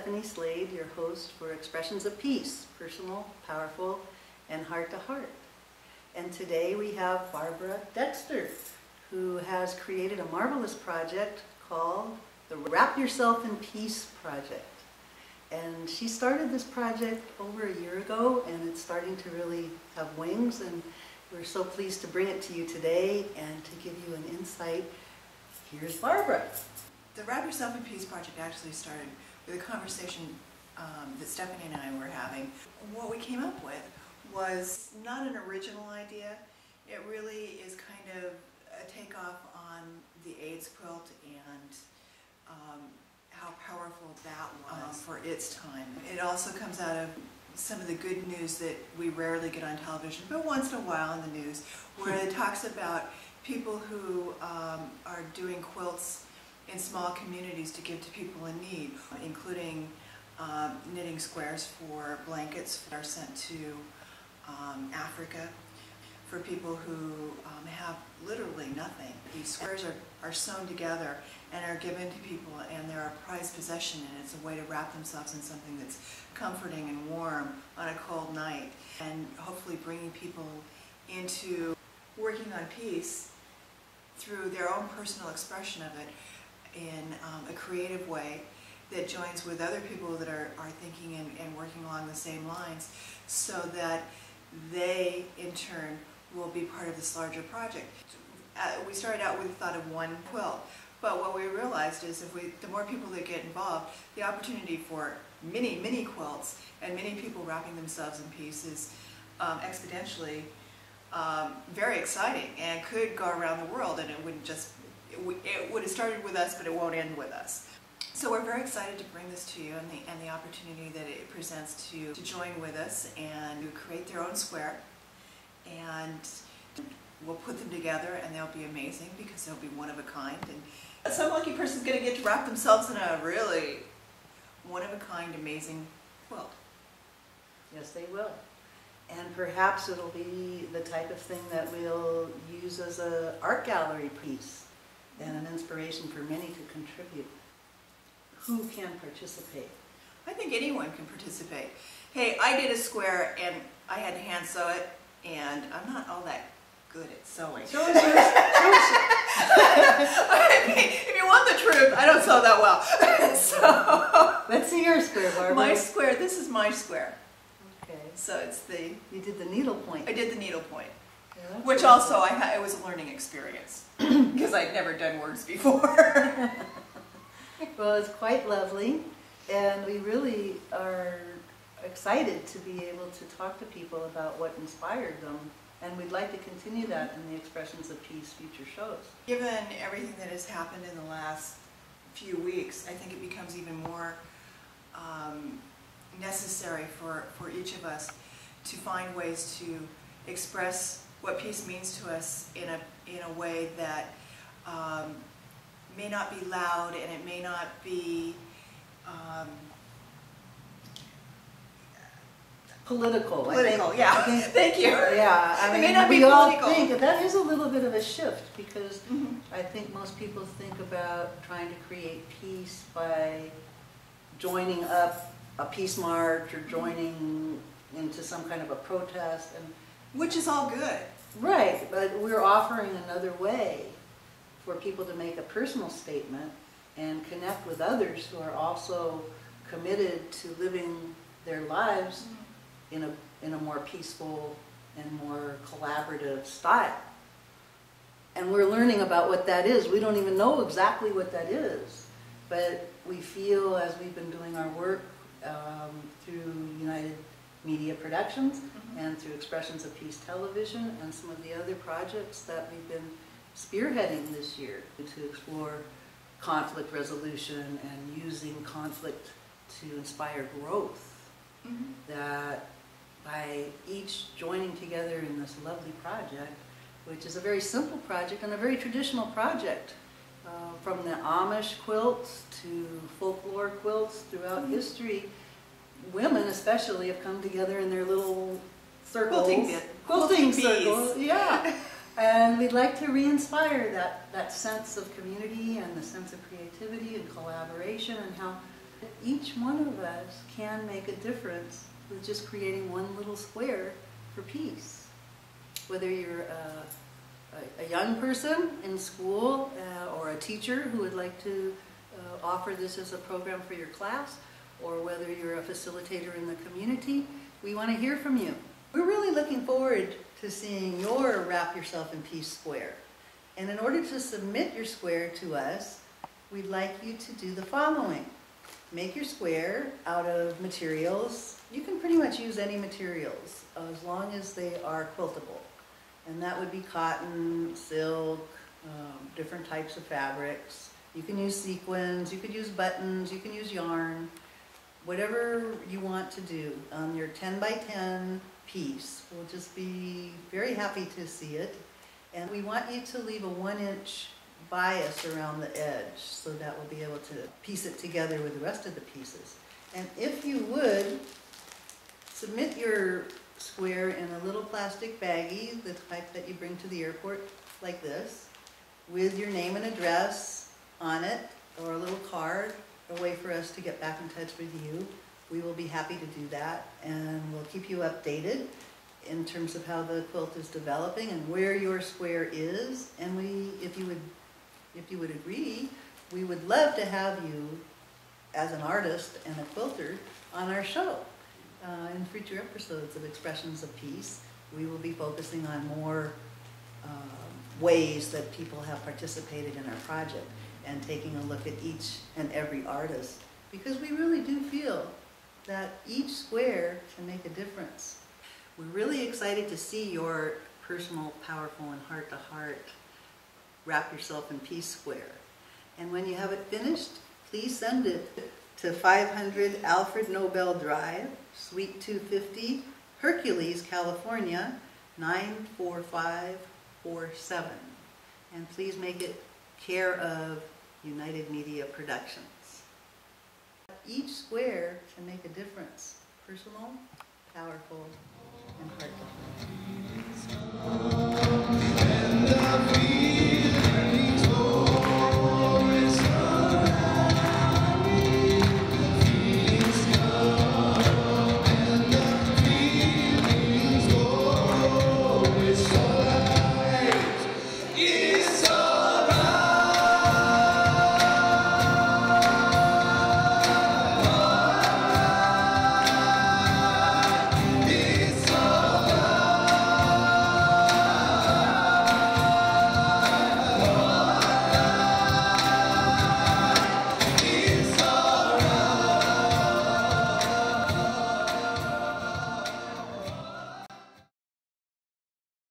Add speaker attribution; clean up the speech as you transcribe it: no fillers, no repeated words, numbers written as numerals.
Speaker 1: Stephanie Slade, your host for Expressions of Peace, personal, powerful, and heart-to-heart. And today we have Barbara Dexter, who has created a marvelous project called the Wrap Yourself in Peace Project. And she started this project over a year ago, and it's starting to really have wings, and we're so pleased to bring it to you today and to give you an insight. Here's Barbara.
Speaker 2: The Wrap Yourself in Peace Project actually started with a conversation that Stephanie and I were having. What we came up with was not an original idea. It really is kind of a takeoff on the AIDS quilt and how powerful that was for its time. It also comes out of some of the good news that we rarely get on television, but once in a while in the news, where it talks about people who are doing quilts in small communities to give to people in need, including knitting squares for blankets that are sent to Africa for people who have literally nothing. These squares are sewn together and are given to people, and they're a prized possession, and it's a way to wrap themselves in something that's comforting and warm on a cold night, and hopefully bringing people into working on peace through their own personal expression of it in a creative way that joins with other people that are thinking and working along the same lines, so that they in turn will be part of this larger project. We started out with the thought of one quilt, but what we realized is the more people that get involved, the opportunity for many quilts and many people wrapping themselves in peace is exponentially very exciting, and could go around the world, and it would have started with us, but it won't end with us. So we're very excited to bring this to you, and the opportunity that it presents to join with us and to create their own square. And we'll put them together, and they'll be amazing because they'll be one of a kind. And some lucky person's going to get to wrap themselves in a really one of a kind, amazing quilt.
Speaker 1: Yes, they will. And perhaps it'll be the type of thing that we'll use as an art gallery piece and an inspiration for many to contribute. Who can participate?
Speaker 2: I think anyone can participate. Hey, I did a square and I had to hand sew it, and I'm not all that good at sewing.
Speaker 1: Show us yours.
Speaker 2: I mean, if you want the truth, I don't sew that well. So
Speaker 1: let's see your square, Barbara.
Speaker 2: My square. This is my square.
Speaker 1: Okay.
Speaker 2: So it's the.
Speaker 1: You did the needlepoint.
Speaker 2: I did the needlepoint,
Speaker 1: yeah,
Speaker 2: which also it was a learning experience because I'd never done words before.
Speaker 1: Well, it's quite lovely, and we really are excited to be able to talk to people about what inspired them, and we'd like to continue that in the Expressions of Peace future shows.
Speaker 2: Given everything that has happened in the last few weeks, I think it becomes even more necessary for each of us to find ways to express what peace means to us in a way that may not be loud, and it may not be
Speaker 1: political.
Speaker 2: Yeah. Thank you.
Speaker 1: Yeah, I mean,
Speaker 2: it may not be
Speaker 1: we all
Speaker 2: political.
Speaker 1: think that is a little bit of a shift, because I think most people think about trying to create peace by joining up a peace march or joining into some kind of a protest, and
Speaker 2: which is all good.
Speaker 1: Right, but we're offering another way for people to make a personal statement and connect with others who are also committed to living their lives in a more peaceful and more collaborative style. And we're learning about what that is. We don't even know exactly what that is, but we feel, as we've been doing our work through United Media Productions and through Expressions of Peace Television and some of the other projects that we've been spearheading this year to explore conflict resolution and using conflict to inspire growth, that by each joining together in this lovely project, which is a very simple project and a very traditional project, from the Amish quilts to folklore quilts throughout history, women especially have come together in their little circles. Quilting circles, yeah. And we'd like to re-inspire that sense of community and the sense of creativity and collaboration, and how Each one of us can make a difference with just creating one little square for peace. Whether you're a young person in school or a teacher who would like to offer this as a program for your class, or whether you're a facilitator in the community, we want to hear from you. We're really looking forward to seeing your Wrap Yourself in Peace square. And in order to submit your square to us, we'd like you to do the following. Make your square out of materials. You can pretty much use any materials as long as they are quiltable. And that would be cotton, silk, different types of fabrics. You can use sequins, you could use buttons, you can use yarn, whatever you want to do on your 10 by 10 piece. We'll just be very happy to see it. And we want you to leave a 1-inch bias around the edge so that we'll be able to piece it together with the rest of the pieces. And if you would, submit your square in a little plastic baggie, the type that you bring to the airport, like this, with your name and address on it, or a little card, a way for us to get back in touch with you. We will be happy to do that, and we'll keep you updated in terms of how the quilt is developing and where your square is. And if you would agree, we would love to have you as an artist and a quilter on our show. In future episodes of Expressions of Peace, we will be focusing on more ways that people have participated in our project and taking a look at each and every artist, because we really do feel that each square can make a difference. We're really excited to see your personal, powerful, and heart-to-heart Wrap Yourself in Peace square. And when you have it finished, please send it to 500 Alfred Nobel Drive, Suite 250, Hercules, California, 94547. And please make it care of United Media Productions. Each square can make a difference. Personal, powerful, and heart-to-heart.